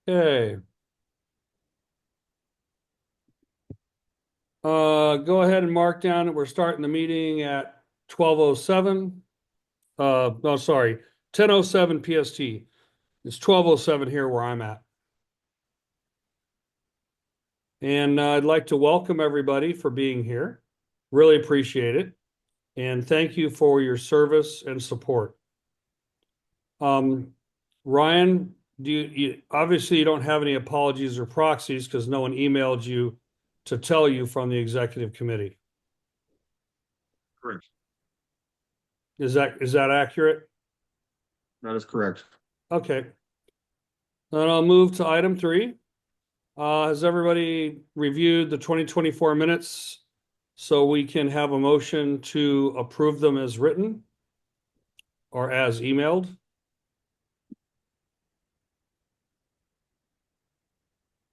Okay. Go ahead and mark down that we're starting the meeting at 12:07. No, sorry, 10:07 PST. It's 12:07 here where I'm at. And I'd like to welcome everybody for being here. Really appreciate it. And thank you for your service and support. Ryan, obviously you don't have any apologies or proxies because no one emailed you to tell you from the executive committee. Correct. Is that accurate? That is correct. Okay. Then I'll move to item 3. Has everybody reviewed the 2024 minutes so we can have a motion to approve them as written or as emailed?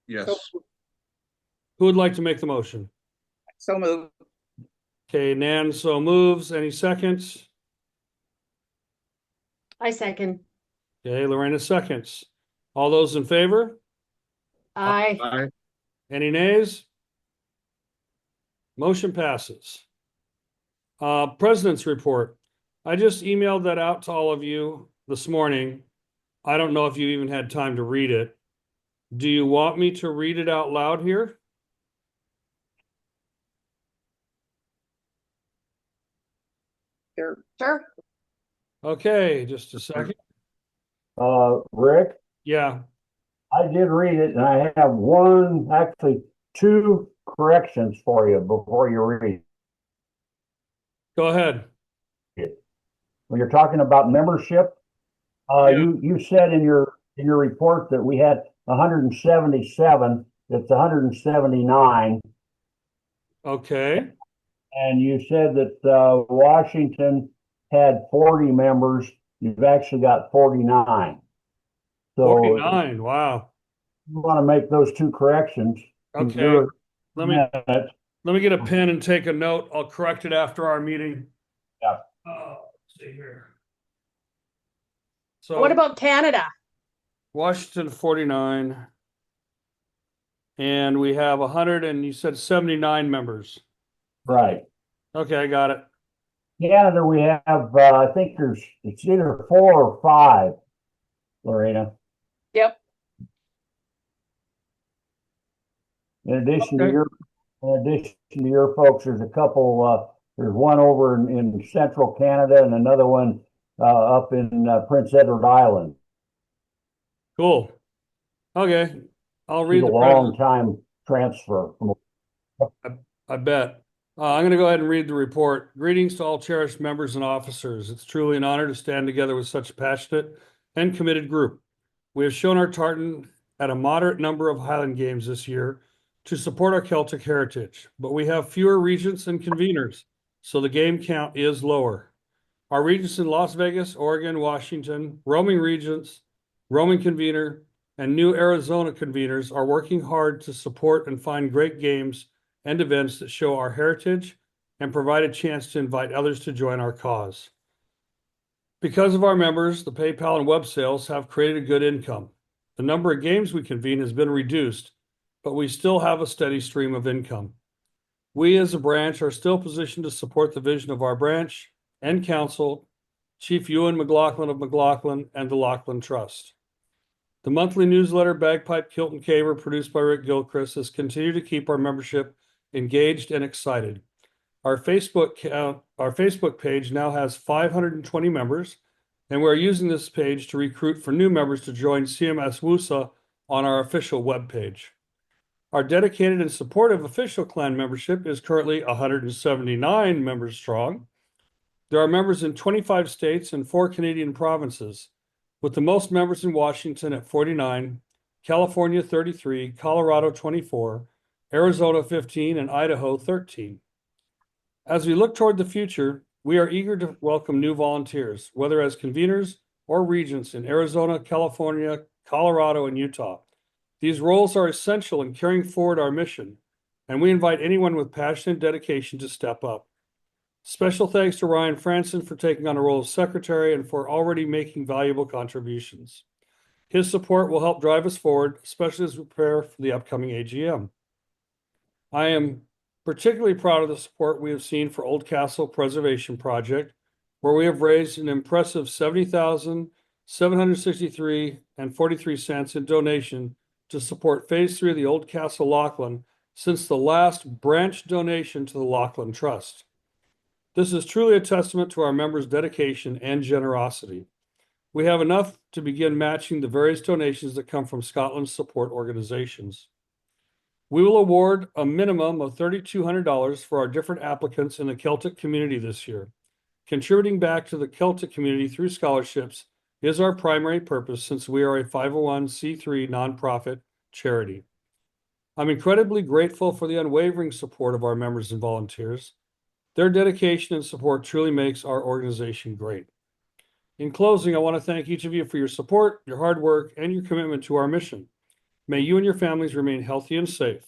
Yes. Who would like to make the motion? So moved. Okay, Nan so moves. Any seconds? I second. Okay, Lorena seconds. All those in favor? Aye. Aye. Any nays? Motion passes. President's report. I just emailed that out to all of you this morning. I don't know if you even had time to read it. Do you want me to read it out loud here? Sure. Okay, just a second. Rick, Yeah, I did read it and I have actually two corrections for you before you read go ahead. it. When you're talking about membership, Yeah. you said in your report that we had 177, it's 179, Okay, and you said that Washington had 40 members. You've actually got 49. So 49. Wow. you want to make those two corrections. Okay. Let me Minutes. let me get a pen and take a note. I'll correct it after our meeting. Yeah. Let's see here. So What about Canada? Washington 49. And we have 100 and you said 79 members. Right. Okay, I got it. Canada, we have, I think it's either 4 or 5, Lorena. Yep. In addition Okay. to your folks, there's a couple, there's one over in central Canada and another one up in Prince Edward Island. Cool. Okay. I'll read It's a the long time transfer from I bet. I'm going to go ahead and read the report. Greetings to all cherished members and officers. It's truly an honor to stand together with such a passionate and committed group. We have shown our tartan at a moderate number of Highland Games this year to support our Celtic heritage, but we have fewer regents and conveners, so the game count is lower. Our regents in Las Vegas, Oregon, Washington, roaming regents, roaming convener, and new Arizona conveners are working hard to support and find great games and events that show our heritage and provide a chance to invite others to join our cause. Because of our members, the PayPal and web sales have created a good income. The number of games we convene has been reduced, but we still have a steady stream of income. We as a branch are still positioned to support the vision of our branch and council, Chief Ewan McLaughlin of McLaughlin and the Laughlin Trust. The monthly newsletter Bagpipe Kilt and Caber produced by Rick Gilchrist has continued to keep our membership engaged and excited. Our Facebook page now has 520 members, and we're using this page to recruit for new members to join CMS WUSA on our official webpage. Our dedicated and supportive official clan membership is currently 179 members strong. There are members in 25 states and 4 Canadian provinces, with the most members in Washington at 49, California 33, Colorado 24, Arizona 15, and Idaho 13. As we look toward the future, we are eager to welcome new volunteers, whether as conveners or regents in Arizona, California, Colorado, and Utah. These roles are essential in carrying forward our mission, and we invite anyone with passion and dedication to step up. Special thanks to Ryan Franson for taking on the role of secretary and for already making valuable contributions. His support will help drive us forward, especially as we prepare for the upcoming AGM. I am particularly proud of the support we have seen for Old Castle Preservation Project, where we have raised an impressive $70,763.43 in donation to support Phase 3 of the Old Castle Lachlan since the last branch donation to the Lachlan Trust. This is truly a testament to our members' dedication and generosity. We have enough to begin matching the various donations that come from Scotland's support organizations. We will award a minimum of $3,200 for our different applicants in the Celtic community this year. Contributing back to the Celtic community through scholarships is our primary purpose since we are a 501c3 nonprofit charity. I'm incredibly grateful for the unwavering support of our members and volunteers. Their dedication and support truly makes our organization great. In closing, I want to thank each of you for your support, your hard work, and your commitment to our mission. May you and your families remain healthy and safe.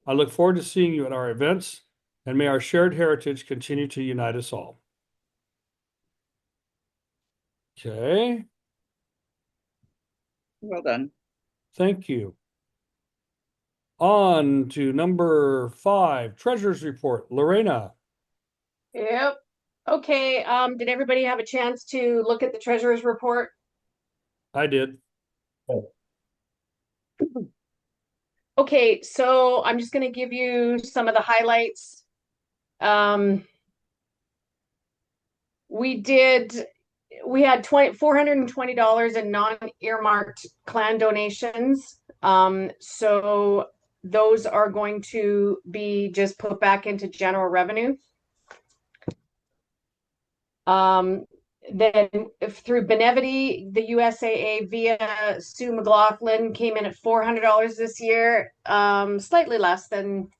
I look forward to seeing you at our events, and may our shared heritage continue to unite us all. Okay, Well done. thank you. On to number 5, Treasurer's Report. Lorena. Yep. Okay, did everybody have a chance to look at the treasurer's report? I did. Okay, so I'm just gonna give you some of the highlights. We had $420 in non-earmarked clan donations. So those are going to be just put back into general revenue. Then through Benevity, the USAA via Sue McLaughlin came in at $400 this year, slightly less than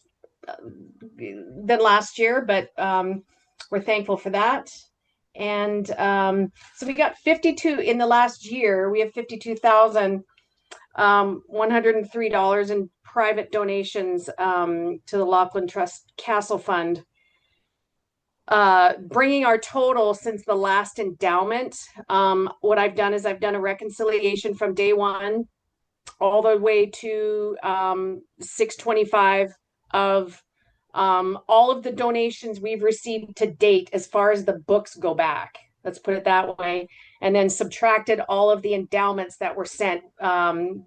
last year, but we're thankful for that. And so we got 52 in the last year. We have $52,103 in private donations to the Lachlan Trust Castle Fund. Bringing our total since the last endowment. What I've done is I've done a reconciliation from day one all the way to 6/25 of all of the donations we've received to date as far as the books go back. Let's put it that way. And then subtracted all of the endowments that were sent.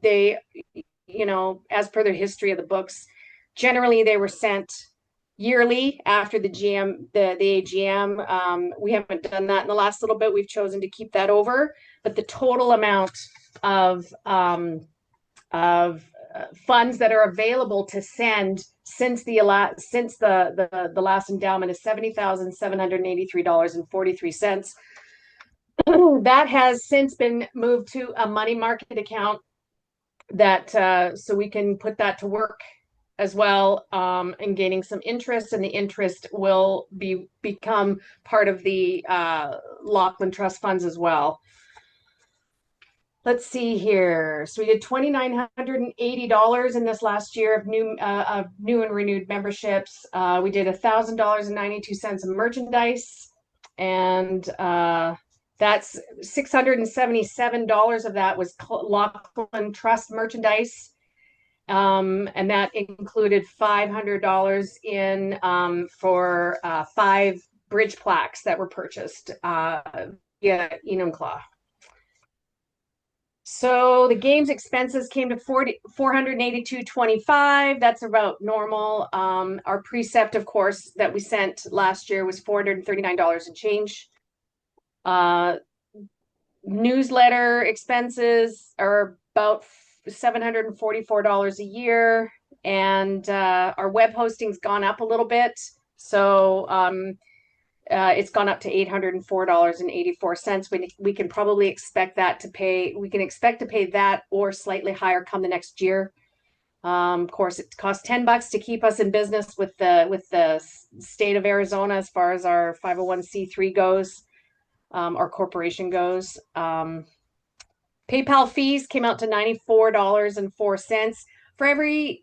They, as per the history of the books, generally they were sent yearly after the AGM. We haven't done that in the last little bit. We've chosen to keep that over, but the total amount of funds that are available to send since the last endowment is $70,783.43. That has since been moved to a money market account that so we can put that to work as well, and gaining some interest, and the interest will become part of the Lachlan Trust funds as well. Let's see here. So we did $2,980 in this last year of new and renewed memberships. We did $1,000.92 of merchandise, and that's $677 of that was Lachlan Trust merchandise. And that included $500 in for 5 bridge plaques that were purchased via Enumclaw. So the games expenses came to $482.25. That's about normal. Our precept, of course, that we sent last year was $439 and change. Newsletter expenses are about $744 a year, and our web hosting's gone up a little bit, so it's gone up to $804.84. We can probably expect that to pay. We can expect to pay that or slightly higher come the next year. Of course, it costs $10 to keep us in business with the state of Arizona as far as our 501c3 goes, our corporation goes. PayPal fees came out to $94.04 for every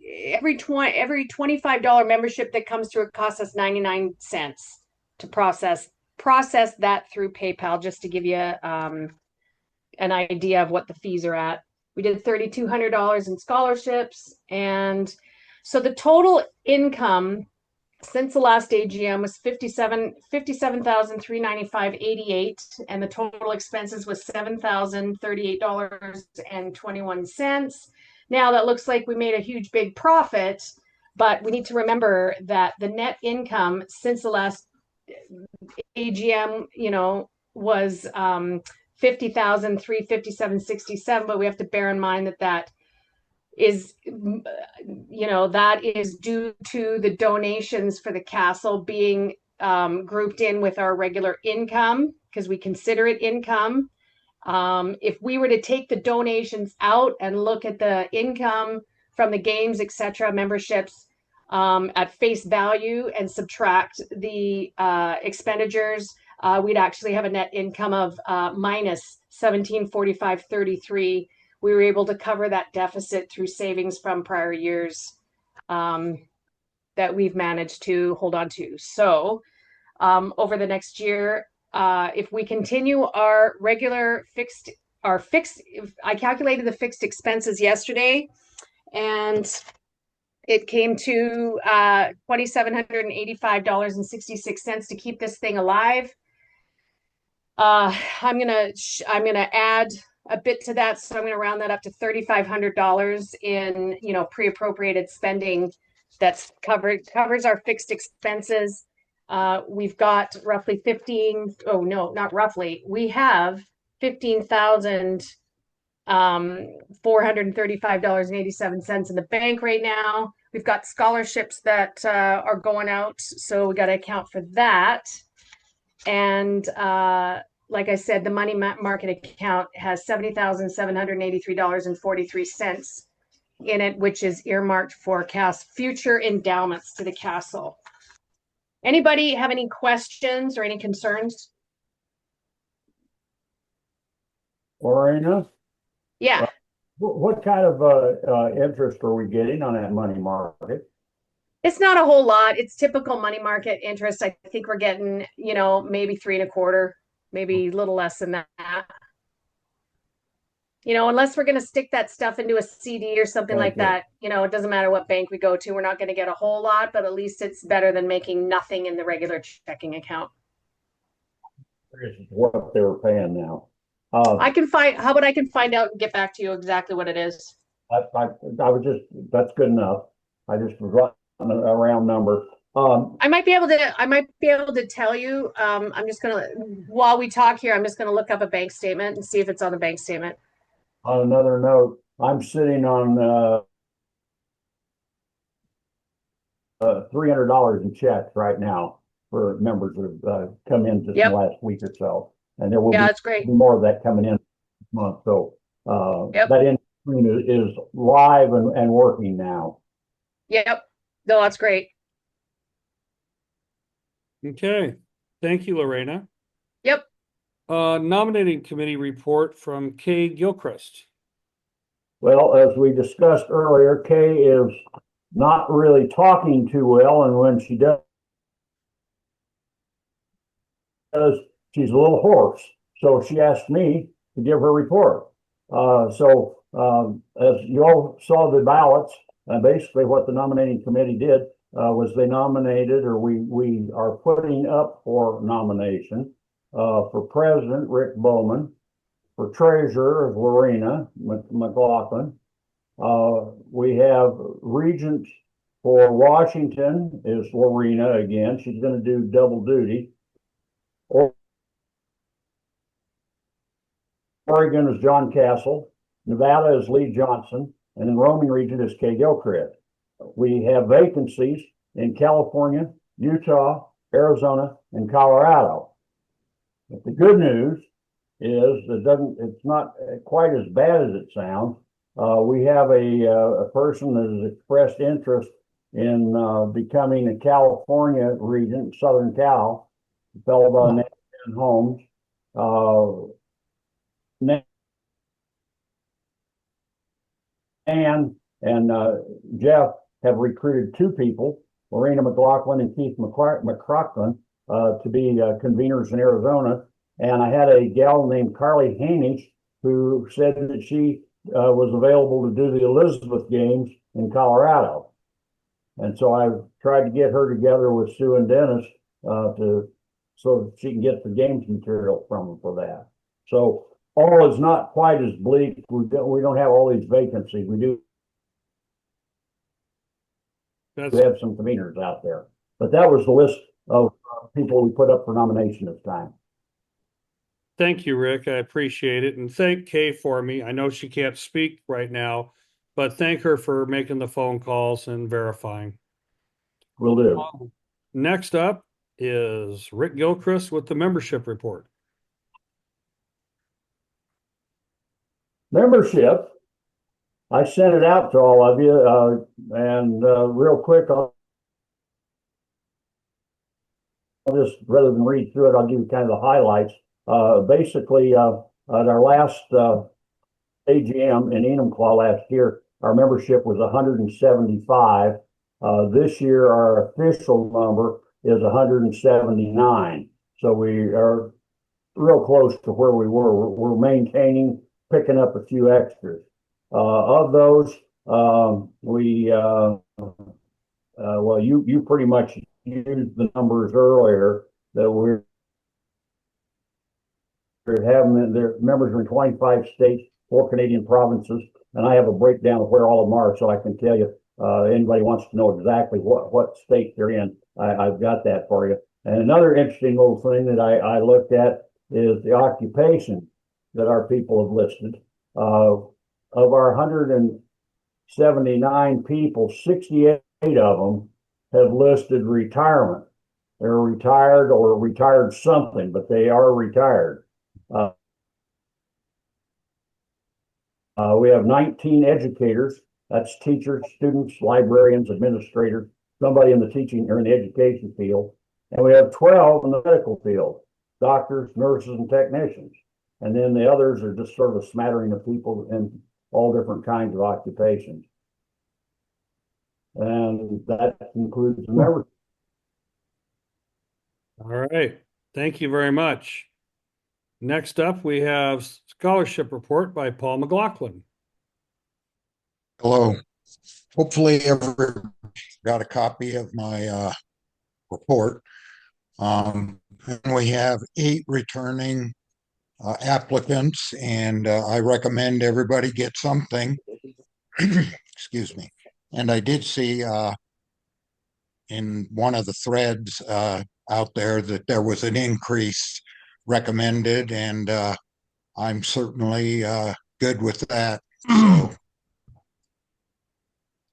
$25 membership that comes through. It costs us 99 cents to process that through PayPal, just to give you an idea of what the fees are at. We did $3,200 in scholarships. And so the total income since the last AGM was $57,395.88, and the total expenses was $7,038.21. Now that looks like we made a huge big profit, but we need to remember that the net income since the last AGM, was 50,357.67, but we have to bear in mind that that is due to the donations for the castle being grouped in with our regular income, because we consider it income. If we were to take the donations out and look at the income from the games, etc., memberships at face value and subtract the expenditures, we'd actually have a net income of minus 1745.33. We were able to cover that deficit through savings from prior years that we've managed to hold on to. So over the next year, if we continue our regular fixed, I calculated the fixed expenses yesterday, and it came to $2,785.66 to keep this thing alive. I'm gonna add a bit to that, so I'm going to round that up to $3,500 in pre-appropriated spending that's covers our fixed expenses. We've got roughly we have $15,435.87 in the bank right now. We've got scholarships that are going out, so we got to account for that. And like I said, the money market account has $70,783.43 in it, which is earmarked for future endowments to the castle. Anybody have any questions or any concerns? Lorena, Yeah. what kind of interest are we getting on that money market? It's not a whole lot. It's typical money market interest. I think we're getting, maybe 3.25, maybe a little less than that. Unless we're going to stick that stuff into a CD or something like that, it doesn't matter what bank we go to. We're not going to get a whole lot, but at least it's better than making nothing in the regular checking account. What they're paying now. How about I can find out and get back to you exactly what it is. That's good enough. I just forgot a round number. I might be able to tell you. While we talk here, I'm just gonna look up a bank statement and see if it's on the bank statement. On another note, I'm sitting on $300 in checks right now for members that have come in just in the last week or so, and there will that's great. be more of that coming in this month. So that in is live and working now. Yep. No, that's great. Okay. Thank you, Lorena. Yep. Nominating committee report from Kay Gilchrist. Well, as we discussed earlier, Kay is not really talking too well, and when she does, she's a little hoarse. So she asked me to give her report. As you all saw the ballots, and basically what the nominating committee did was they nominated, or we are putting up for nomination for president, Rick Bowman, for treasurer, Lorena McLaughlin. We have regent for Washington is Lorena again. She's going to do double duty. Oregon is John Castle. Nevada is Lee Johnson. And in roaming region is Kay Gilchrist. We have vacancies in California, Utah, Arizona, and Colorado. But the good news is it's not quite as bad as it sounds. We have a person that has expressed interest in becoming a California regent, Southern Cal, a fellow by the name of Holmes. And Jeff have recruited two people, Lorena McLaughlin and Keith McCrockman, to be conveners in Arizona. And I had a gal named Carly Hanish who said that she was available to do the Elizabeth games in Colorado. And so I tried to get her together with Sue and Dennis so that she can get the games material from them for that. So all is not quite as bleak. We don't have all these vacancies. We do have some conveners out there. But that was the list of people we put up for nomination this time. Thank you, Rick. I appreciate it. And thank Kay for me. I know she can't speak right now, but thank her for making the phone calls and verifying. Will do. Next up is Rick Gilchrist with the membership report. Membership, I sent it out to all of you, and real quick, I'll just, rather than read through it, I'll give you kind of the highlights. Basically, at our last AGM in Enumclaw last year, our membership was 175. This year, our official number is 179. So we are real close to where we were. We're maintaining, picking up a few extras. Of those, well, you pretty much used the numbers earlier that we're having. Their members are in 25 states, 4 Canadian provinces, and I have a breakdown of where all of them are, so I can tell you. Anybody wants to know exactly what state they're in, I've got that for you. And another interesting little thing that I looked at is the occupation that our people have listed. Of our 179 people, 68 of them have listed retirement. They're retired or retired something, but they are retired. We have 19 educators. That's teachers, students, librarians, administrators, somebody in the teaching or in the education field. And we have 12 in the medical field, doctors, nurses, and technicians. And then the others are just sort of a smattering of people in all different kinds of occupations. And that includes the members. All right. Thank you very much. Next up, we have scholarship report by Paul McLaughlin. Hello. Hopefully everyone got a copy of my report. And we have 8 returning applicants, and I recommend everybody get something. Excuse me. And I did see in one of the threads out there that there was an increase recommended, and I'm certainly good with that. So.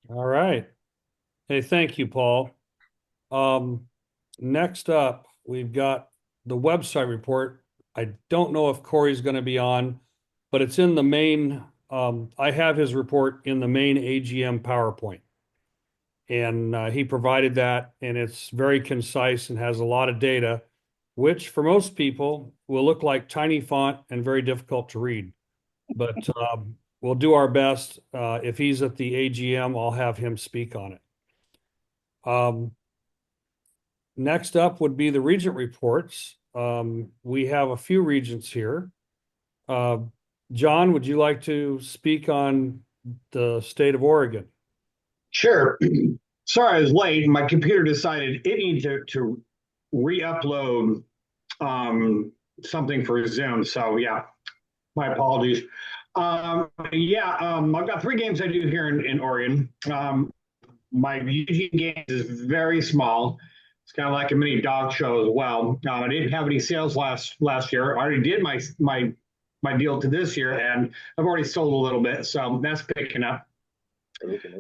All right. Hey, thank you, Paul. Next up, we've got the website report. I don't know if Corey's going to be on, but it's in the main, I have his report in the main AGM PowerPoint. And he provided that, and it's very concise and has a lot of data, which for most people will look like tiny font and very difficult to read. But we'll do our best. If he's at the AGM, I'll have him speak on it. Next up would be the regent reports. We have a few regents here. John, would you like to speak on the state of Oregon? Sure. Sorry I was late. My computer decided it needed to re-upload something for Zoom. So yeah, my apologies. I've got 3 games I do here in Oregon. My Eugene games is very small. It's kind of like a mini dog show as well. I didn't have any sales last year. I already did my deal to this year, and I've already sold a little bit, so that's picking up.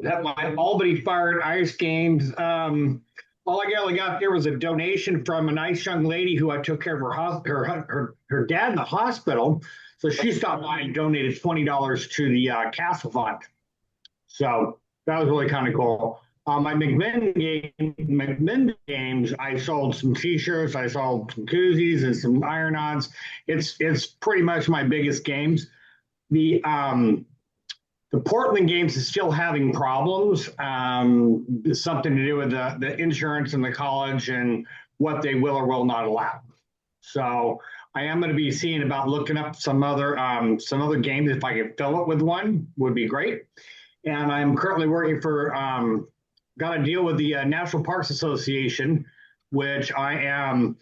Have my Albany Fire and Ice games. All I got there was a donation from a nice young lady who I took care of her dad in the hospital. So she stopped by and donated $20 to the Castle Fund. So that was really kind of cool. My McMinn games, I sold some T-shirts, I sold some koozies and some iron-ons. It's pretty much my biggest games. The Portland games is still having problems. It's something to do with the insurance and the college and what they will or will not allow. So I am going to be seeing about looking up some other games. If I can fill it with one, would be great. And I'm currently working for got a deal with the National Parks Association, which I am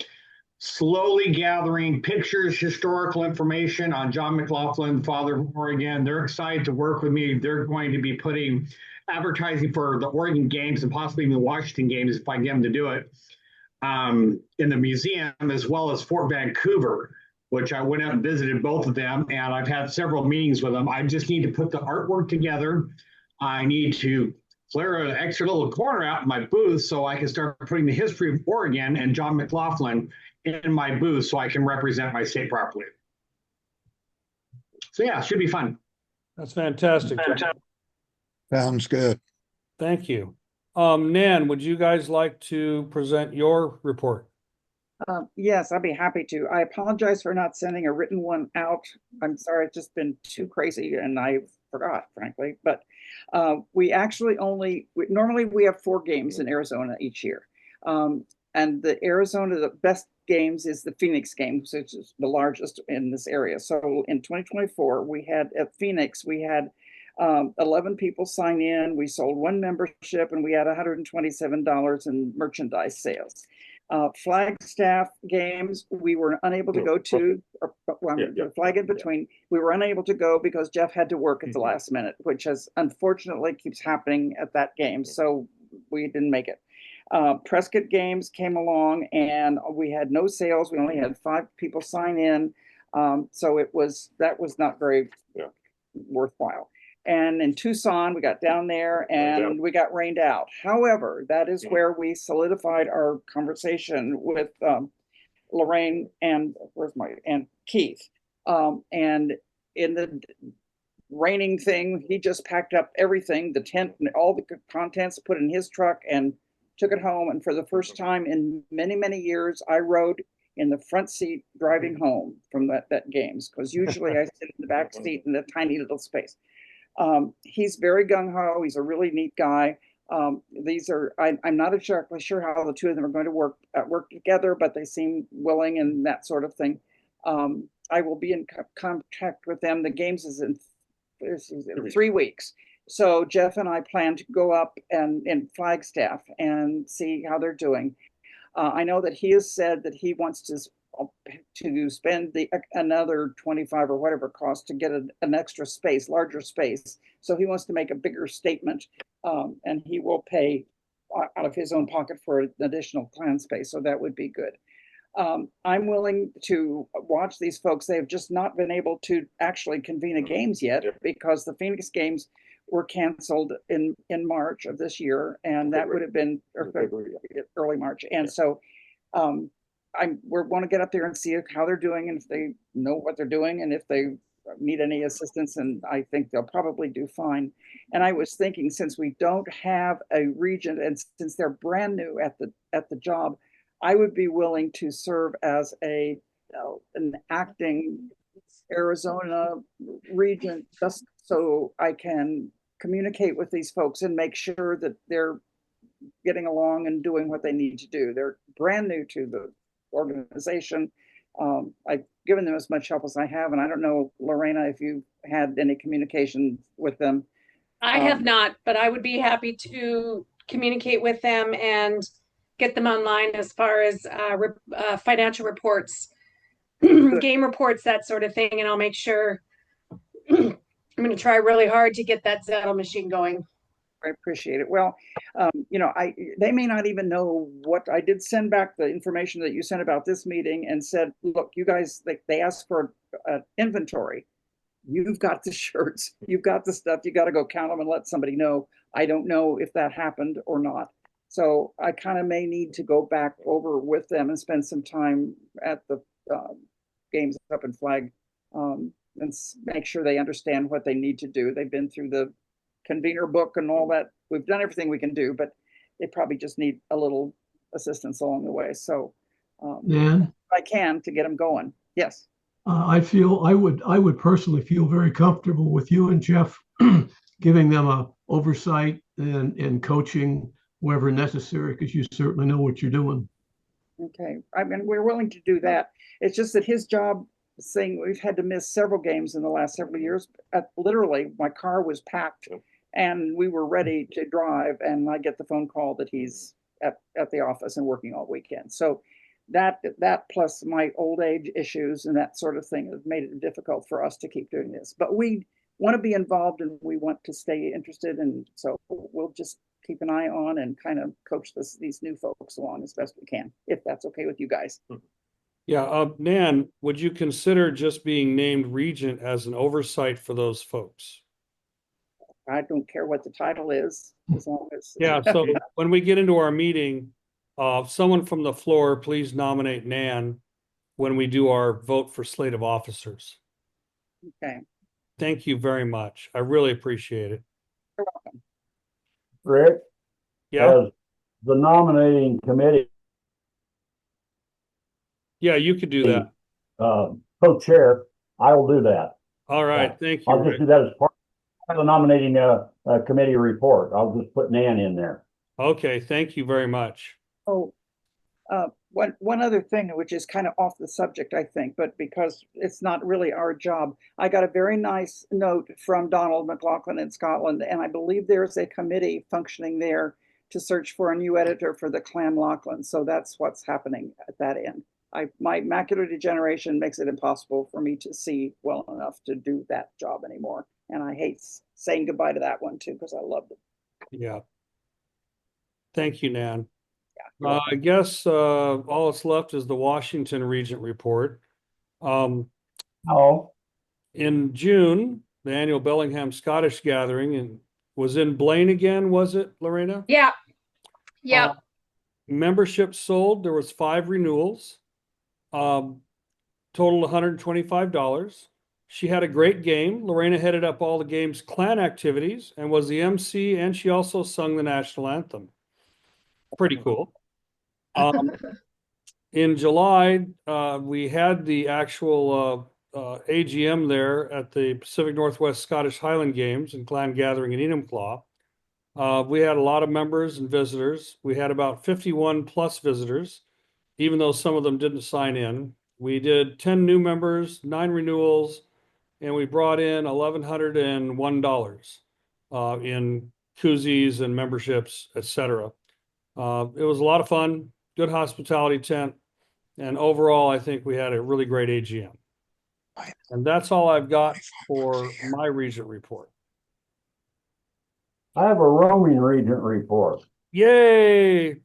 slowly gathering pictures, historical information on John McLaughlin, father of Oregon. They're excited to work with me. They're going to be putting advertising for the Oregon Games and possibly even the Washington Games if I get them to do it in the museum, as well as Fort Vancouver, which I went out and visited both of them, and I've had several meetings with them. I just need to put the artwork together. I need to clear an extra little corner out in my booth so I can start putting the history of Oregon and John McLaughlin in my booth so I can represent my state properly. So yeah, it should be fun. That's fantastic. Sounds good. Thank you. Nan, would you guys like to present your report? Yes, I'd be happy to. I apologize for not sending a written one out. I'm sorry, it's just been too crazy and I forgot, frankly. But we actually normally we have 4 games in Arizona each year. And the best games is the Phoenix Games, which is the largest in this area. So in 2024, we had at Phoenix, we had 11 people sign in. We sold 1 membership and we had $127 in merchandise sales. Flagstaff games, we were unable to go to, flag in between. We were unable to go because Jeff had to work at the last minute, which has unfortunately keeps happening at that game. So we didn't make it. Prescott Games came along and we had no sales. We only had 5 people sign in. So that was not very worthwhile. And in Tucson, we got down there and we got rained out. However, that is where we solidified our conversation with Lorraine and Keith. And in the raining thing, he just packed up everything, the tent and all the contents, put in his truck and took it home. And for the first time in many, many years, I rode in the front seat driving home from that games, because usually I sit in the back seat in a tiny little space. He's very gung-ho. He's a really neat guy. I'm not exactly sure how the 2 of them are going to work together, but they seem willing and that sort of thing. I will be in contact with them. The games is in 3 weeks. So Jeff and I plan to go up in Flagstaff and see how they're doing. I know that he has said that he wants to spend another 25 or whatever it costs to get an extra space, larger space. So he wants to make a bigger statement, and he will pay out of his own pocket for an additional clan space. So that would be good. I'm willing to watch these folks. They have just not been able to actually convene a games yet because the Phoenix Games were canceled in March of this year, and that would have been early March. And so we want to get up there and see how they're doing and if they know what they're doing and if they need any assistance, and I think they'll probably do fine. And I was thinking, since we don't have a regent and since they're brand new at the job, I would be willing to serve as an acting Arizona regent, just so I can communicate with these folks and make sure that they're getting along and doing what they need to do. They're brand new to the organization. I've given them as much help as I have, and I don't know, Lorena, if you had any communication with them. I have not, but I would be happy to communicate with them and get them online as far as financial reports, game reports, that sort of thing. And I'll make sure I'm going to try really hard to get that Zettel machine going. I appreciate it. Well, they may not even know what I did. Send back the information that you sent about this meeting and said, look, you guys, they asked for inventory. You've got the shirts, you've got the stuff, you got to go count them and let somebody know. I don't know if that happened or not. So I kind of may need to go back over with them and spend some time at the games up in Flag and make sure they understand what they need to do. They've been through the convener book and all that. We've done everything we can do, but they probably just need a little assistance along the way. So Nan, I can to get them going. Yes. I would personally feel very comfortable with you and Jeff giving them a oversight and coaching wherever necessary, because you certainly know what you're doing. Okay, I mean, we're willing to do that. It's just that his job saying we've had to miss several games in the last several years. Literally, my car was packed and we were ready to drive, and I get the phone call that he's at the office and working all weekend. So that plus my old age issues and that sort of thing have made it difficult for us to keep doing this. But we want to be involved and we want to stay interested, and so we'll just keep an eye on and kind of coach these new folks along as best we can, if that's okay with you guys. Yeah, Nan, would you consider just being named regent as an oversight for those folks? I don't care what the title is, as long as. Yeah, so when we get into our meeting, someone from the floor, please nominate Nan when we do our vote for slate of officers. Okay. Thank you very much. I really appreciate it. You're welcome. Rick, Yeah, as the nominating committee yeah, you could do that. co-chair, I will do that. All right, thank you, I'll just Rick. do that as part of the nominating committee report. I'll just put Nan in there. Okay, thank you very much. Oh, one other thing, which is kind of off the subject, I think, but because it's not really our job, I got a very nice note from Donald McLaughlin in Scotland, and I believe there's a committee functioning there to search for a new editor for the Clan Lachlan. So that's what's happening at that end. My macular degeneration makes it impossible for me to see well enough to do that job anymore. And I hate saying goodbye to that one too, because I loved it. Yeah. Thank you, Nan. Yeah. I guess all that's left is the Washington Regent report. Oh, In June, the annual Bellingham Scottish Gathering was in Blaine again, was it, Lorena? Yeah. Yeah. Membership sold. There was 5 renewals. Totaled $125. She had a great game. Lorena headed up all the game's clan activities and was the MC, and she also sung the national anthem. Pretty cool. In July, we had the actual AGM there at the Pacific Northwest Scottish Highland Games and Clan Gathering in Enumclaw. We had a lot of members and visitors. We had about 51 plus visitors, even though some of them didn't sign in. We did 10 new members, 9 renewals, and we brought in $1,101 in koozies and memberships, etc. It was a lot of fun, good hospitality tent, and overall, I think we had a really great AGM. And that's all I've got for my Regent report. I have a roaming regent report. Yay!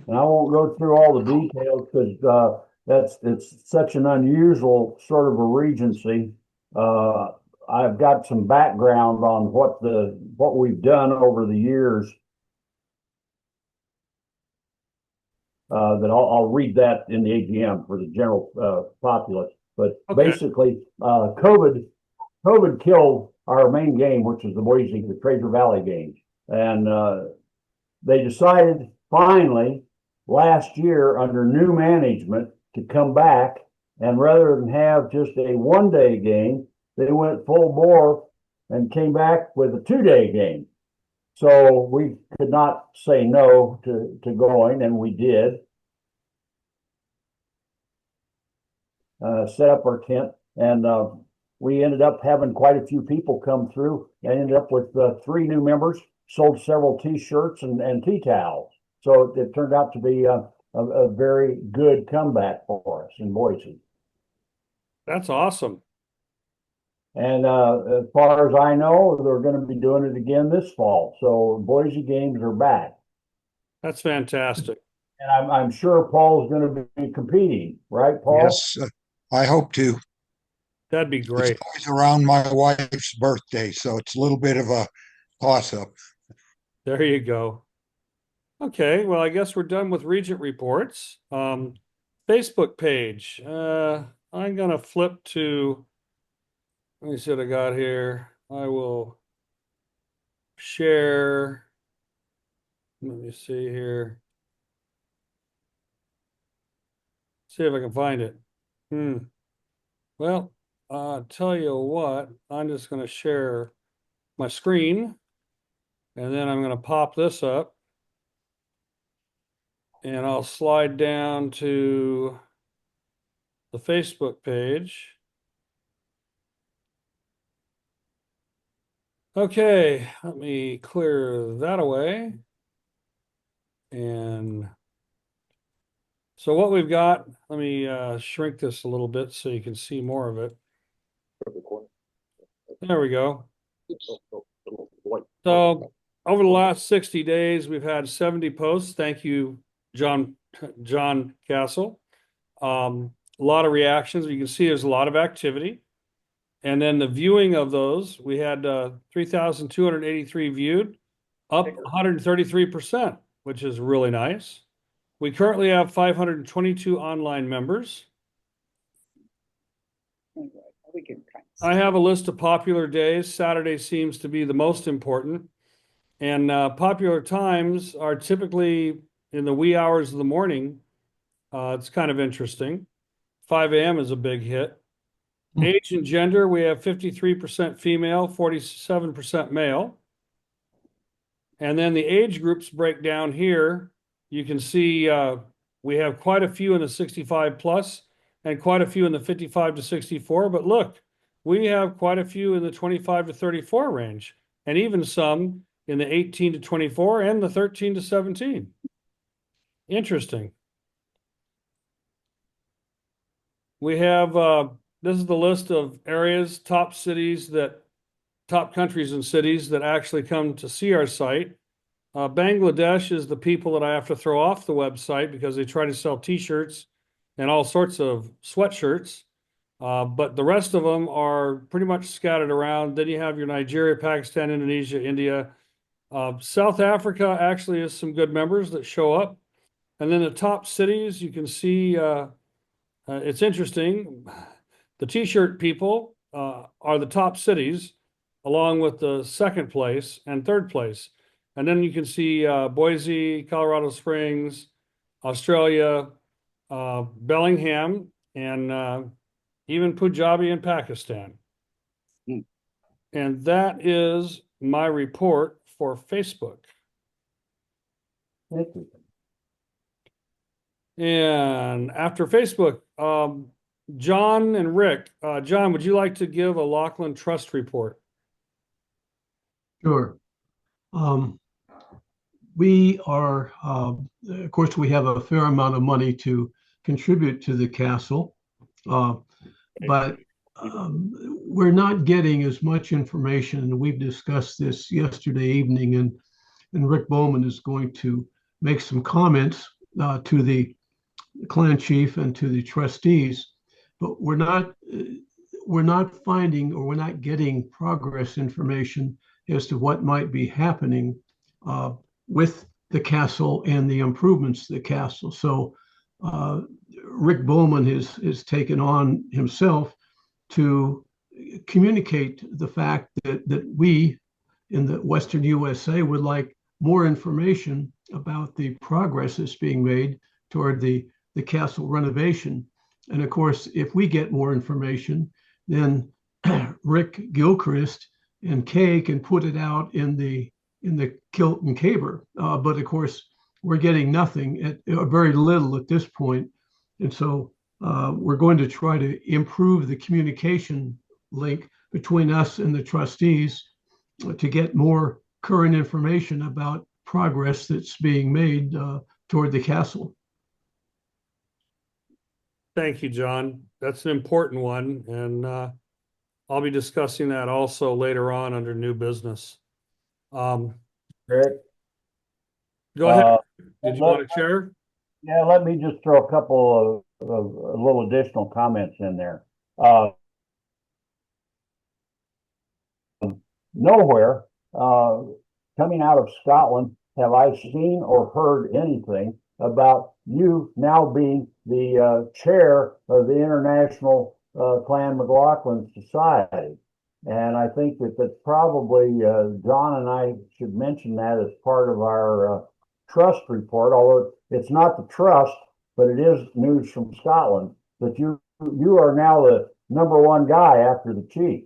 And I won't go through all the details because it's such an unusual sort of a regency. I've got some background on what we've done over the years. That I'll read that in the AGM for the general populace. But Okay. basically, COVID killed our main game, which is the Fraser Valley Games, and they decided finally last year under new management to come back, and rather than have just a 1-day game, they went full bore and came back with a 2-day game. So we could not say no to going, and we did. Set up our tent, and we ended up having quite a few people come through. I ended up with 3 new members, sold several T-shirts and tea towels. So it turned out to be a very good comeback for us in Boise. That's awesome. And as far as I know, they're going to be doing it again this fall. So Boise games are back. That's fantastic. And I'm sure Paul's going to be competing, right, Paul? Yes, I hope to. That'd be great. It's always around my wife's birthday, so it's a little bit of a toss-up. There you go. Okay, well, I guess we're done with Regent reports. Facebook page. I'm gonna flip to, let me see what I got here. I will share. Let me see here. See if I can find it. Well, tell you what, I'm just gonna share my screen, and then I'm gonna pop this up. And I'll slide down to the Facebook page. Okay, let me clear that away. And so what we've got, let me shrink this a little bit so you can see more of it. There we go. So over the last 60 days, we've had 70 posts. Thank you, John Castle. A lot of reactions. You can see there's a lot of activity. And then the viewing of those, we had 3,283 viewed, up 133%, which is really nice. We currently have 522 online members. Anyway, we can kind of- I have a list of popular days. Saturday seems to be the most important. And popular times are typically in the wee hours of the morning. It's kind of interesting. 5 a.m. is a big hit. Age and gender, we have 53% female, 47% male. And then the age groups break down here. You can see we have quite a few in the 65 plus and quite a few in the 55 to 64. But look, we have quite a few in the 25 to 34 range, and even some in the 18 to 24 and the 13 to 17. Interesting. We have, this is the list of areas, top countries and cities that actually come to see our site. Bangladesh is the people that I have to throw off the website because they try to sell t-shirts and all sorts of sweatshirts. But the rest of them are pretty much scattered around. Then you have your Nigeria, Pakistan, Indonesia, India. South Africa actually has some good members that show up. And then the top cities, you can see, it's interesting. The t-shirt people are the top cities, along with the second place and third place. And then you can see Boise, Colorado Springs, Australia, Bellingham, and even Punjabi in Pakistan. And that is my report for Facebook. Thank you. And after Facebook, John and Rick, John, would you like to give a Laughlin Trust report? Sure. We are, of course, we have a fair amount of money to contribute to the castle, but we're not getting as much information. And we've discussed this yesterday evening, and Rick Bowman is going to make some comments to the clan chief and to the trustees, but we're not finding, or we're not getting progress information as to what might be happening with the castle and the improvements to the castle. So Rick Bowman has taken on himself to communicate the fact that we in the Western USA would like more information about the progress that's being made toward the castle renovation. And of course, if we get more information, then Rick Gilchrist and Kay can put it out in the Kilt and Caber. But of course, we're getting nothing, very little at this point. And so we're going to try to improve the communication link between us and the trustees to get more current information about progress that's being made toward the castle. Thank you, John. That's an important one. And I'll be discussing that also later on under new business. Rick? Go ahead. Did you want to share? Yeah, let me just throw a couple of little additional comments in there. Nowhere coming out of Scotland have I seen or heard anything about you now being the chair of the International Clan McLaughlin Society. And I think that's probably, John and I should mention that as part of our trust report, although it's not the trust, but it is news from Scotland that you are now the #1 guy after the chief.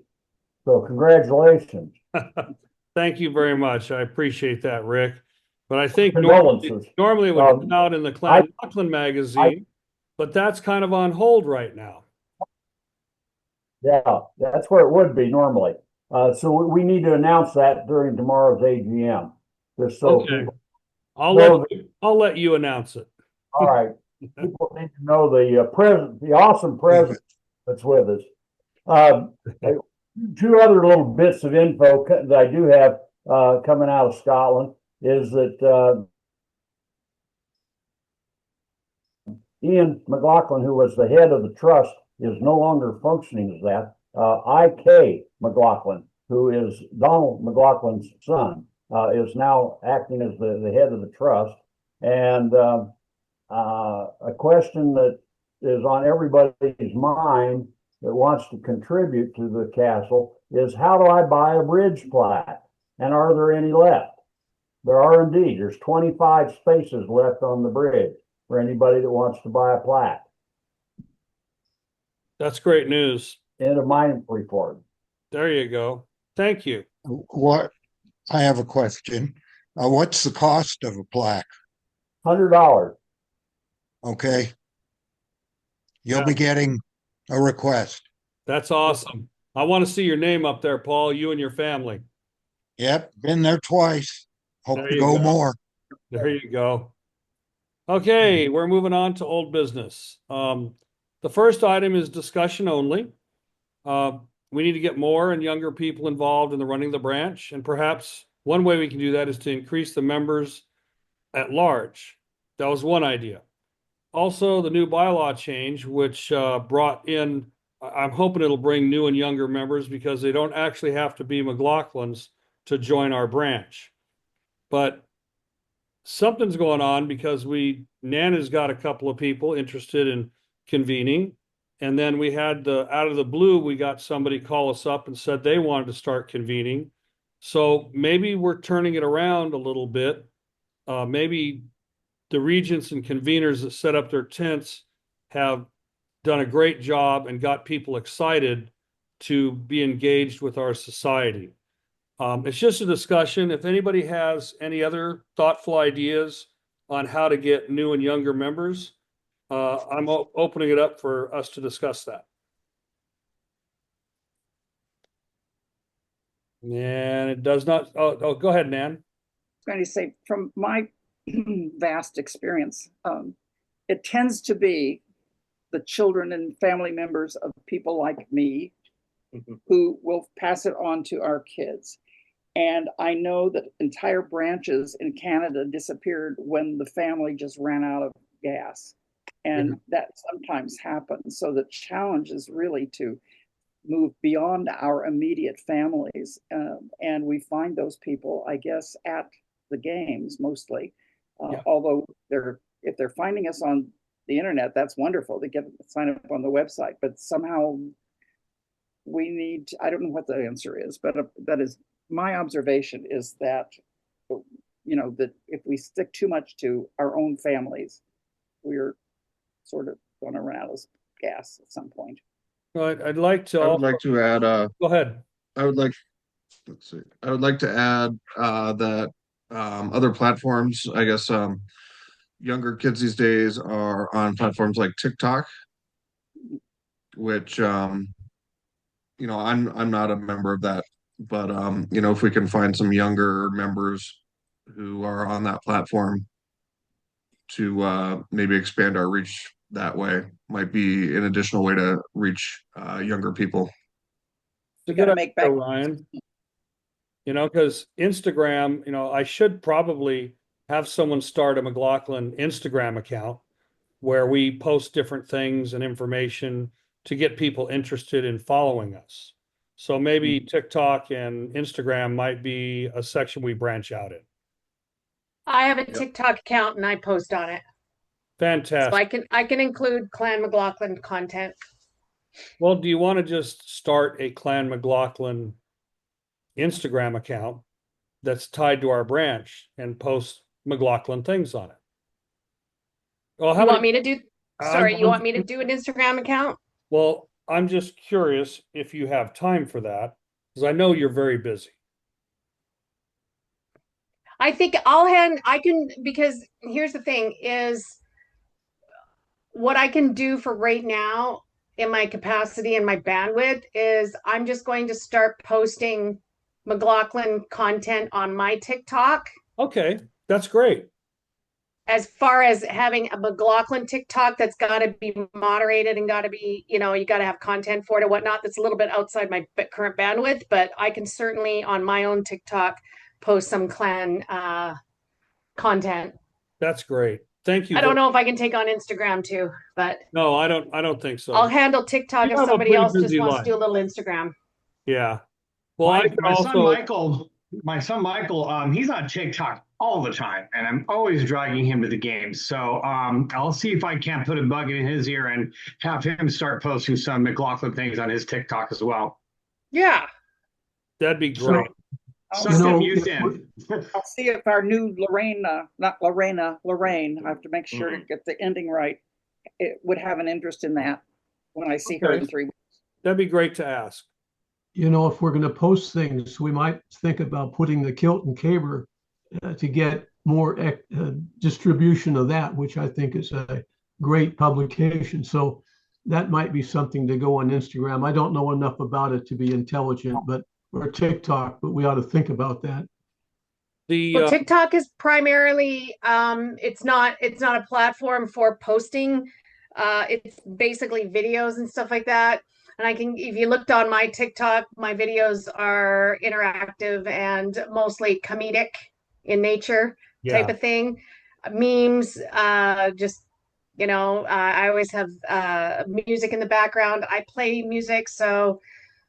So congratulations. Thank you very much. I appreciate that, Rick. But I think Condolences. normally it would come out in the Clan McLaughlin magazine, but that's kind of on hold right now. Yeah, that's where it would be normally. So we need to announce that during tomorrow's AGM. Just so Okay. people I'll know let you announce it. all right. People need to know the awesome president that's with us. Two other little bits of info that I do have coming out of Scotland is that Ian McLaughlin, who was the head of the trust, is no longer functioning as that. I.K. McLaughlin, who is Donald McLaughlin's son, is now acting as the head of the trust. And a question that is on everybody's mind that wants to contribute to the castle is, how do I buy a bridge plaque? And are there any left? There are indeed. There's 25 spaces left on the bridge for anybody that wants to buy a plaque. That's great news. End of my report. There you go. Thank you. What, I have a question. What's the cost of a plaque? $100. Okay. You'll Yeah. be getting a request. That's awesome. I want to see your name up there, Paul, you and your family. Yep, been there twice. Hope There to you go go. more. There you go. Okay, we're moving on to old business. The first item is discussion only. We need to get more and younger people involved in the running of the branch, and perhaps one way we can do that is to increase the members at large. That was one idea. Also, the new bylaw change, which brought in, I'm hoping it'll bring new and younger members because they don't actually have to be McLaughlins to join our branch. But something's going on because Nana's got a couple of people interested in convening. And then we had out of the blue, we got somebody call us up and said they wanted to start convening. So maybe we're turning it around a little bit. Maybe the regents and conveners that set up their tents have done a great job and got people excited to be engaged with our society. It's just a discussion. If anybody has any other thoughtful ideas on how to get new and younger members, I'm opening it up for us to discuss that. And it does not, go ahead, Nan. Going to say, from my vast experience, it tends to be the children and family members of people like me who will pass it on to our kids. And I know that entire branches in Canada disappeared when the family just ran out of gas. And that sometimes happens. So the challenge is really to move beyond our immediate families. And we find those people, I guess, at the games mostly. Although if they're finding us on the internet, that's wonderful to sign up on the website. But somehow we need, I don't know what the answer is, but that is my observation, is that, that if we stick too much to our own families, we're sort of going to run out of gas at some point. Right, I'd like to. I would like to add, Go ahead. let's see. I would like to add that other platforms, I guess, younger kids these days are on platforms like TikTok, which I'm not a member of that, but if we can find some younger members who are on that platform to maybe expand our reach that way, might be an additional way to reach younger people. It's a good idea, Ryan. Because Instagram, I should probably have someone start a McLaughlin Instagram account where we post different things and information to get people interested in following us. So maybe TikTok and Instagram might be a section we branch out in. I have a TikTok account and I post on it. Fantastic. So I can include Clan McLaughlin content. Well, do you want to just start a Clan McLaughlin Instagram account that's tied to our branch and post McLaughlin things on it? Well, You want me to do an Instagram account? Well, I'm just curious if you have time for that, because I know you're very busy. I think because here's the thing is what I can do for right now in my capacity and my bandwidth is I'm just going to start posting McLaughlin content on my TikTok. Okay, that's great. As far as having a McLaughlin TikTok that's got to be moderated and got to be, you got to have content for it and whatnot, that's a little bit outside my current bandwidth, but I can certainly on my own TikTok post some clan content. That's great. Thank you. I don't know if I can take on Instagram too, but No, I don't think so. I'll handle TikTok You if have a somebody pretty else just busy wants life. to do a little Instagram. Yeah. Well, I can My son also, Michael, he's on TikTok all the time, and I'm always dragging him to the games. So I'll see if I can't put a bug in his ear and have him start posting some McLaughlin things on his TikTok as well. Yeah. that'd be great. Suck You know, them youth if in. I'll see if our new Lorraine, I have to make sure to get the ending right. It would have an interest in that when I see her Okay. in 3 weeks. That'd be great to ask. if we're going to post things, we might think about putting the Kilt and Caber to get more distribution of that, which I think is a great publication. So that might be something to go on Instagram. I don't know enough about it to be intelligent, or TikTok, but we ought to think about that. Well, TikTok is primarily it's not a platform for posting. It's basically videos and stuff like that. And if you looked on my TikTok, my videos are interactive and mostly comedic in nature type of thing. Memes, I always have music in the background. I play music, so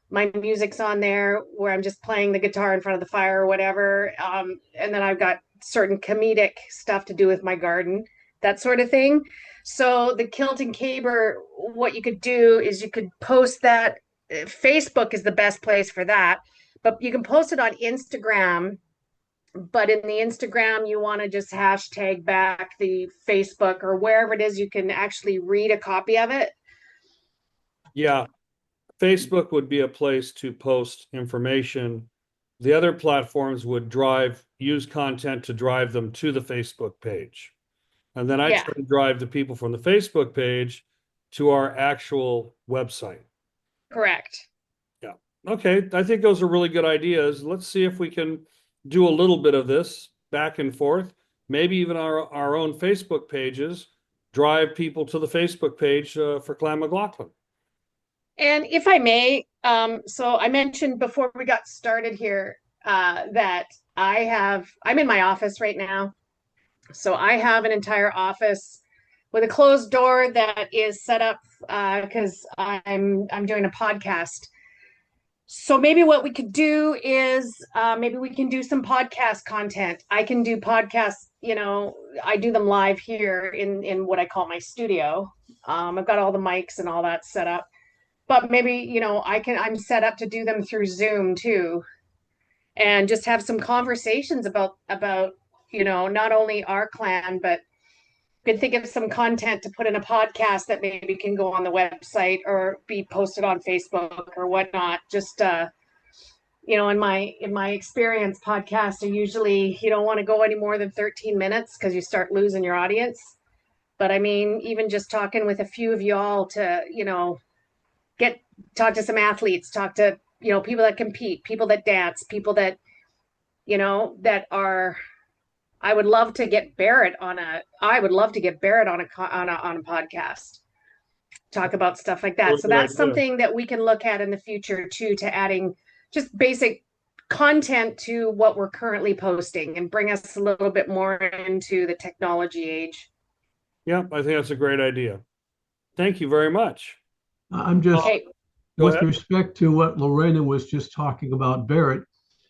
my music's on there where I'm just playing the guitar in front of the fire or whatever. And then I've got certain comedic stuff to do with my garden, that sort of thing. So the Kilt and Caber, what you could do is you could post that. Facebook is the best place for that, but you can post it on Instagram. But in the Instagram, you want to just hashtag back the Facebook or wherever it is you can actually read a copy of it. Yeah. Facebook would be a place to post information. The other platforms would use content to drive them to the Facebook page. And then I try to drive the people from the Facebook page to our actual website. Correct. Yeah. Okay. I think those are really good ideas. Let's see if we can do a little bit of this back and forth. Maybe even our own Facebook pages, drive people to the Facebook page for Clan McLaughlin. And if I may, so I mentioned before we got started here that I'm in my office right now. So I have an entire office with a closed door that is set up because I'm doing a podcast. So maybe what we could do is maybe we can do some podcast content. I can do podcasts, I do them live here in what I call my studio. I've got all the mics and all that set up. But maybe, I'm set up to do them through Zoom too. And just have some conversations about, not only our clan, but could think of some content to put in a podcast that maybe can go on the website or be posted on Facebook or whatnot. Just in my experience, podcasts are usually, you don't want to go any more than 13 minutes because you start losing your audience. But I mean, even just talking with a few of y'all to, talk to some athletes, talk to, people that compete, people that dance, people that, I would love to get Barrett on a podcast, talk about stuff like that. So that's something that we can look at in the future too, to adding just basic content to what we're currently posting and bring us a little bit more into the technology age. Yeah, I think that's a great idea. Thank you very much. I'm just, with ahead. respect to what Lorena was just talking about, Barrett,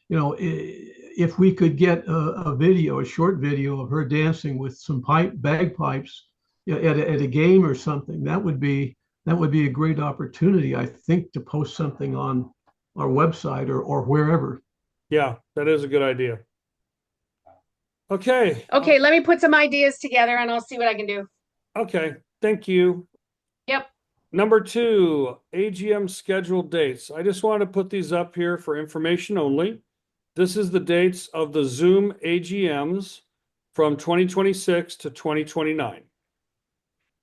if we could get a short video of her dancing with some bagpipes at a game or something, that would be a great opportunity, I think, to post something on our website or wherever. Yeah, that is a good idea. Okay. Okay, let me put some ideas together and I'll see what I can do. Okay, thank you. Yep. Number 2, AGM scheduled dates. I just wanted to put these up here for information only. This is the dates of the Zoom AGMs from 2026 to 2029.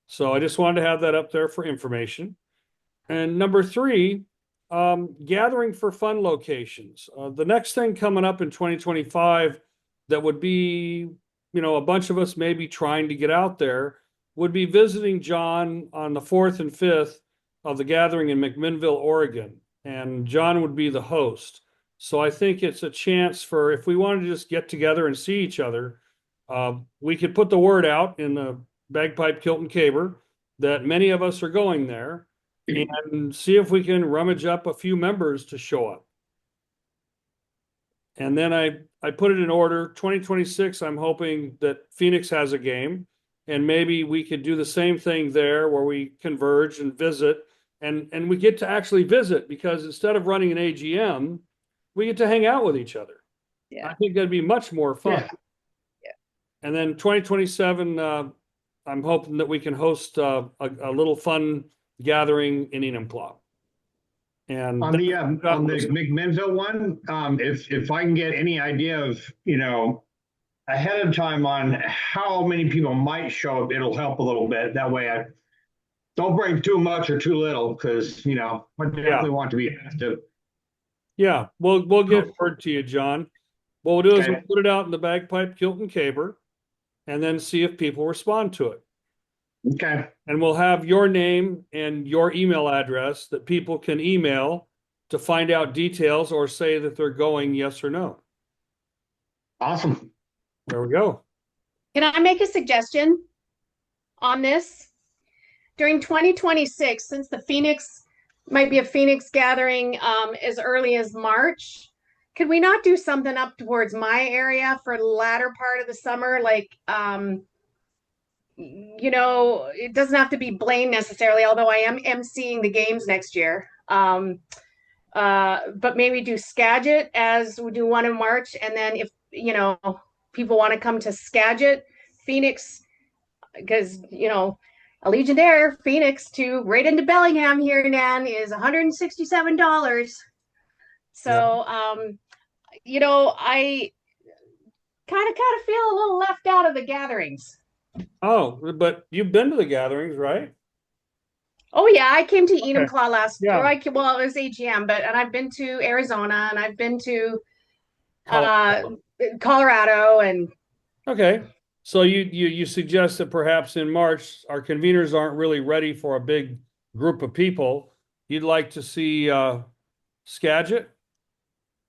So I just wanted to have that up there for information. And number three, gathering for fun locations. The next thing coming up in 2025 that would be, a bunch of us maybe trying to get out there would be visiting John on the 4th and 5th of the gathering in McMinnville, Oregon. And John would be the host. So I think it's a chance for, if we wanted to just get together and see each other, we could put the word out in the Bagpipe Kilton Caber that many of us are going there and see if we can rummage up a few members to show up. And then I put it in order. 2026, I'm hoping that Phoenix has a game, and maybe we could do the same thing there where we converge and visit, and we get to actually visit, because instead of running an AGM, we get to hang out with each other. Yeah. I think that'd be much more fun. Yeah. And then 2027, I'm hoping that we can host a little fun gathering in Enumclaw. And On the McMinnville one, if I can get any idea of, ahead of time on how many people might show up, it'll help a little bit. That way I don't bring too much or too little, because, I definitely want to be active. Yeah, we'll get word to you, John. What we'll do is Okay. we'll put it out in the Bagpipe Kilton Caber and then see if people respond to it. Okay. And we'll have your name and your email address that people can email to find out details or say that they're going yes or no. Awesome. There we go. Can I make a suggestion on this? During 2026, since the Phoenix might be a Phoenix gathering as early as March, could we not do something up towards my area for the latter part of the summer? Like, it doesn't have to be Blaine necessarily, although I am emceeing the games next year. But maybe do Skagit as we do one in March, and then if people want to come to Skagit, Phoenix, because a Legionnaire, Phoenix to right into Bellingham here, Nan, is $167. So I kind of feel a little left out of the gatherings. Oh, but you've been to the gatherings, right? Oh yeah, I came to Enumclaw last Yeah. year. Well, it was AGM, and I've been to Arizona, and I've been to Colorado, and Okay. So you suggest that perhaps in March, our conveners aren't really ready for a big group of people. You'd like to see Skagit?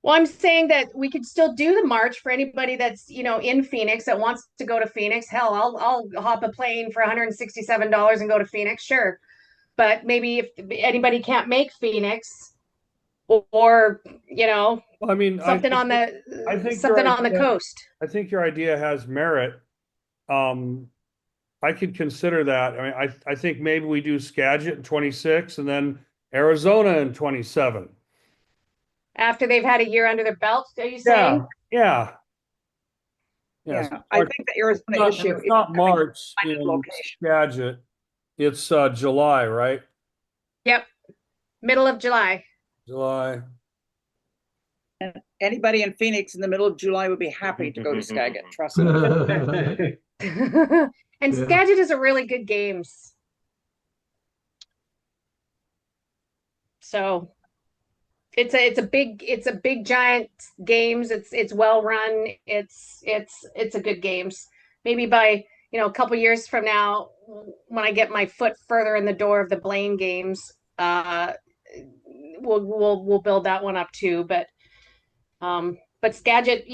well, I'm saying that we could still do the march for anybody that's in Phoenix that wants to go to Phoenix. Hell, I'll hop a plane for $167 and go to Phoenix, sure. But maybe if anybody can't make Phoenix, or Well, I mean, something on the coast. I think your idea has merit. I could consider that. I mean, I think maybe we do Skagit in 26 and then Arizona in 27. After they've had a year under their belt, are you saying? Yeah. Yeah, so I think the Arizona issue. it's not March find a in location. Skagit. It's July, right? Yep. Middle of July. July. And anybody in Phoenix in the middle of July would be happy to go to Skagit, trust me. And Yeah. Skagit is a really good games. So it's a big giant games. It's well run. It's a good games. Maybe by a couple years from now, when I get my foot further in the door of the Blaine games, we'll build that one up too. But Skagit,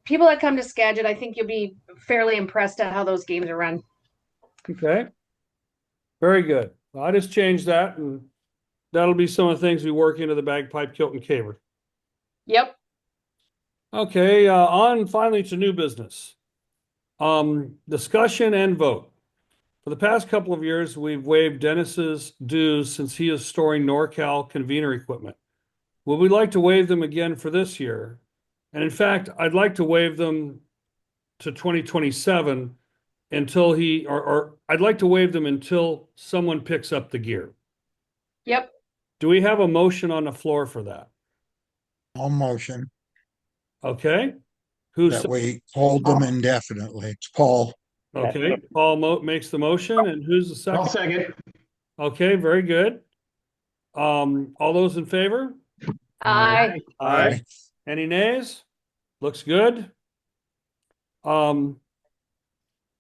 people that come to Skagit, I think you'll be fairly impressed at how those games are run. Okay. Very good. Well, I just changed that, and that'll be some of the things we work into the Bagpipe Kilton Caber. Yep. Okay, on finally to new business. Discussion and vote. For the past couple of years, we've waived Dennis's dues since he is storing NorCal convener equipment. Would we like to waive them again for this year? And in fact, I'd like to waive them to 2027 until or I'd like to waive them until someone picks up the gear. Yep. Do we have a motion on the floor for that? All motion. Okay. Who's, that we hold them indefinitely. It's Paul. okay, Paul makes the motion, and who's the I'll second? second. Okay, very good. All those in favor? Aye. Aye. Any nays? Looks good. The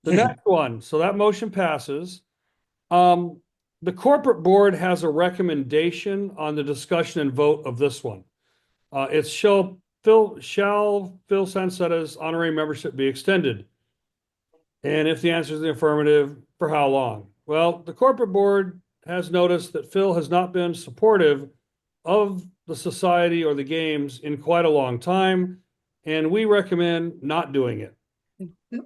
next one, so that motion passes. The corporate board has a recommendation on the discussion and vote of this one. It shall Phil Sansetta's honorary membership be extended? And if the answer is the affirmative, for how long? Well, the corporate board has noticed that Phil has not been supportive of the society or the games in quite a long time, and we recommend not doing it.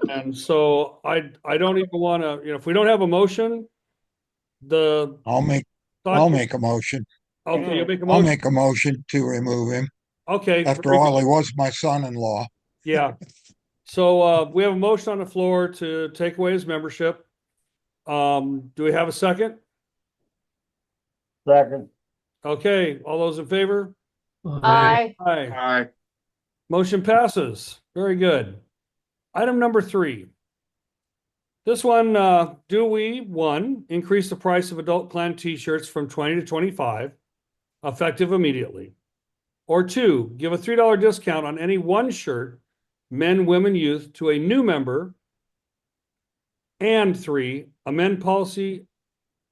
And so I don't even want to, if we don't have a motion, I'll make a motion. Okay, you'll make a I'll motion. make a motion to remove him. Okay. After all, he was my son-in-law. Yeah. So we have a motion on the floor to take away his membership. Do we have a second? Second. Okay, all those in favor? Aye. Aye. Aye. Motion passes. Very good. Item number 3. This one, do we, 1, increase the price of adult clan t-shirts from 20 to 25, effective immediately? Or 2, give a $3 discount on any one shirt, men, women, youth, to a new member. And 3, amend policy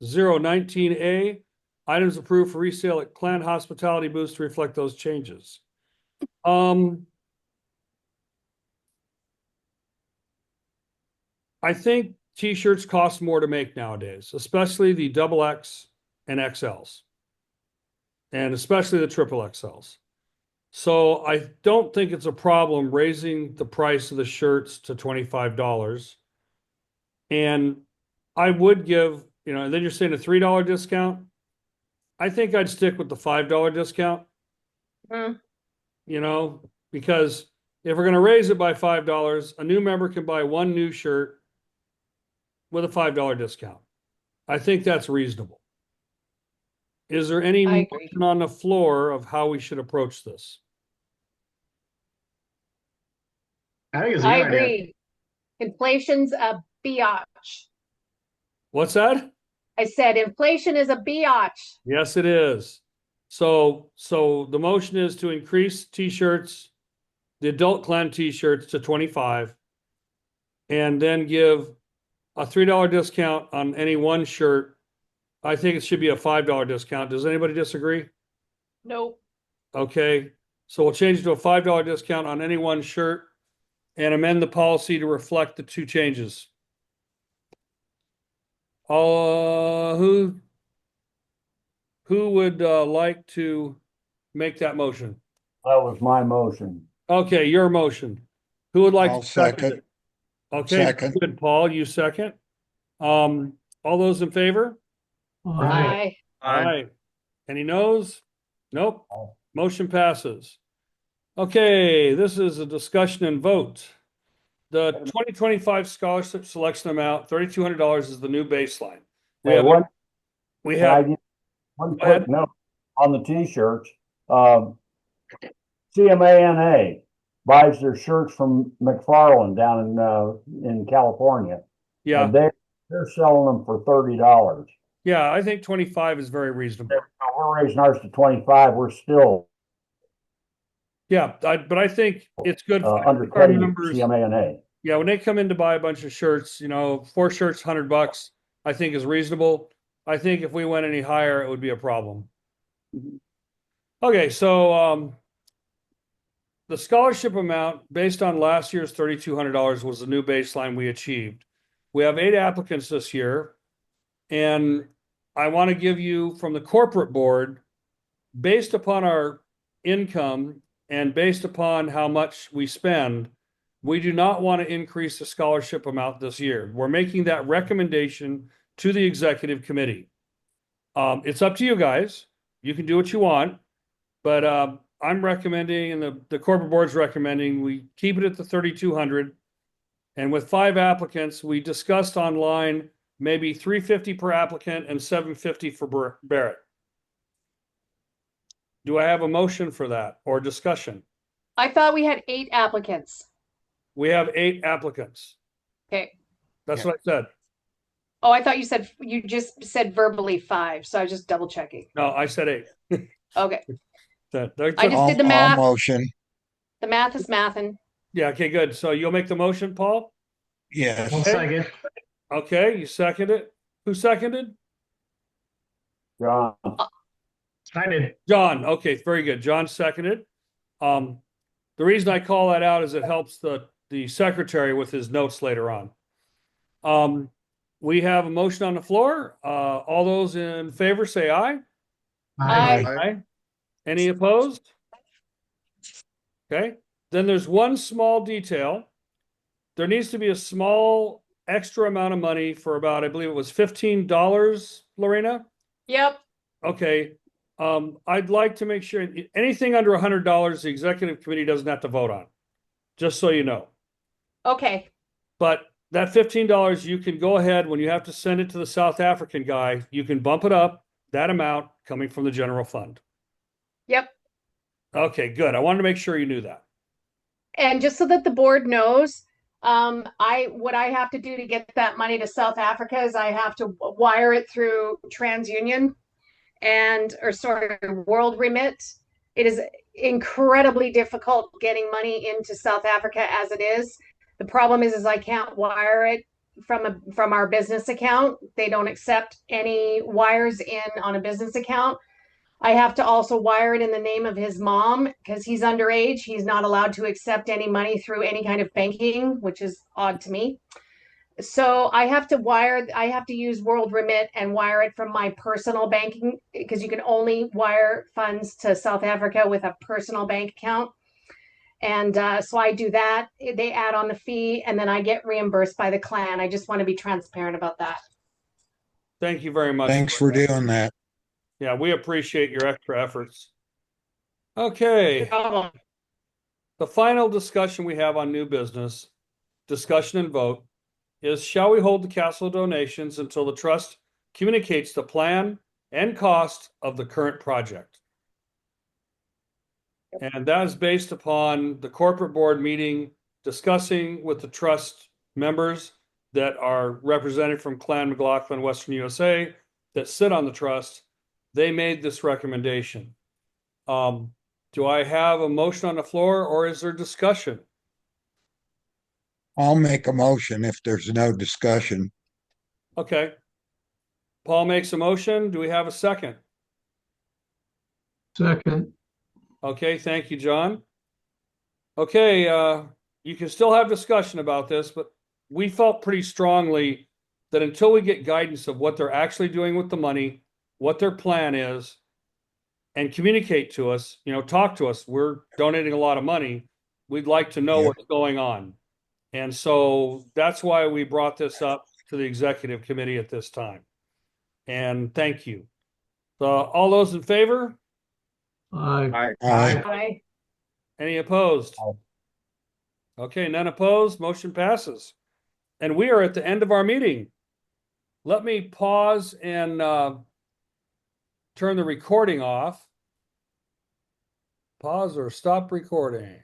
019A, items approved for resale at clan hospitality booths to reflect those changes. I think t-shirts cost more to make nowadays, especially the XX and XLs, and especially the triple XLs. So I don't think it's a problem raising the price of the shirts to $25. And I would give, and then you're saying a $3 discount. I think I'd stick with the $5 discount. Mm. Because if we're going to raise it by $5, a new member can buy one new shirt with a $5 discount. I think that's reasonable. Is there any I agree. motion on the floor of how we should approach this? I think it's a I good idea. agree. Inflation's a biatch. What's that? I said inflation is a biatch. Yes, it is. So the motion is to increase t-shirts, the adult clan t-shirts to 25, and then give a $3 discount on any one shirt. I think it should be a $5 discount. Does anybody disagree? Nope. Okay, so we'll change it to a $5 discount on any one shirt and amend the policy to reflect the 2 changes. Who would like to make that motion? That was my motion. Okay, your motion. Who would like I'll to second second. it? Okay, Second. good, Paul, you second. All those in favor? Aye. Aye. Any noes? Nope. Motion passes. Okay, this is a discussion and vote. The 2025 scholarship selection amount, $3,200 is the new baseline. We have, One we have, One Go ahead. quick note on the t-shirts. CMANA buys their shirts from McFarland down in California. yeah, And they're selling them for $30. yeah, I think 25 is very reasonable. We're raising ours to 25. We're still Yeah, but I think it's good for our undercutting members. CMANA. Yeah, when they come in to buy a bunch of shirts, 4 shirts, $100, I think is reasonable. I think if we went any higher, it would be a problem. Okay, so the scholarship amount based on last year's $3,200 was the new baseline we achieved. We have 8 applicants this year, and I want to give you from the corporate board, based upon our income and based upon how much we spend, we do not want to increase the scholarship amount this year. We're making that recommendation to the executive committee. It's up to you guys. You can do what you want, but I'm recommending, and the corporate board's recommending, we keep it at the 3,200. And with 5 applicants, we discussed online maybe $350 per applicant and $750 for Barrett. Do I have a motion for that or discussion? I thought we had 8 applicants. We have 8 applicants. Okay. That's Yeah. what I said. Oh, I thought you just said verbally 5, so I was just double checking. No, I said 8. Okay. That's I just I'll, did the I'll math. motion. The math is mathin'. Yeah, okay, good. So you'll make the motion, Paul? Yes. One second. Okay, you second it. Who seconded? John, I did. John. Okay, very good. John seconded. The reason I call that out is it helps the secretary with his notes later on. We have a motion on the floor. All those in favor say aye. Aye. Aye. Any opposed? Okay. Then there's one small detail. There needs to be a small extra amount of money for about, I believe it was $15, Lorena. Yep. Okay. I'd like to make sure anything under $100, the executive committee doesn't have to vote on, just so you know. Okay. But that $15, you can go ahead when you have to send it to the South African guy, you can bump it up, that amount coming from the general fund. Yep. Okay, good. I wanted to make sure you knew that. And just so that the board knows, what I have to do to get that money to South Africa is I have to wire it through TransUnion World Remit. It is incredibly difficult getting money into South Africa as it is. The problem is I can't wire it from our business account. They don't accept any wires in on a business account. I have to also wire it in the name of his mom because he's underage. He's not allowed to accept any money through any kind of banking, which is odd to me. So I have to use World Remit and wire it from my personal banking because you can only wire funds to South Africa with a personal bank account. And so I do that. They add on the fee and then I get reimbursed by the clan. I just want to be transparent about that. Thank you very much. Thanks for doing that. Yeah, we appreciate your extra efforts. Okay. Problem. The final discussion we have on new business, discussion and vote, is shall we hold the castle donations until the trust communicates the plan and cost of the current project? And that is based upon the corporate board meeting, discussing with the trust members that are represented from Clan McLaughlin, Western USA, that sit on the trust. They made this recommendation. Do I have a motion on the floor or is there discussion? I'll make a motion if there's no discussion. Okay. Paul makes a motion. Do we have a second? Second. Okay, thank you, John. Okay, you can still have discussion about this, but we felt pretty strongly that until we get guidance of what they're actually doing with the money, what their plan is, and communicate to us, talk to us. We're donating a lot of money. We'd like to know what's going on. And so that's why we brought this up to the executive committee at this time. And thank you. All those in favor? Aye. Aye. Aye. Any opposed? Okay, none opposed. Motion passes. And we are at the end of our meeting. Let me pause and turn the recording off. Pause or stop recording.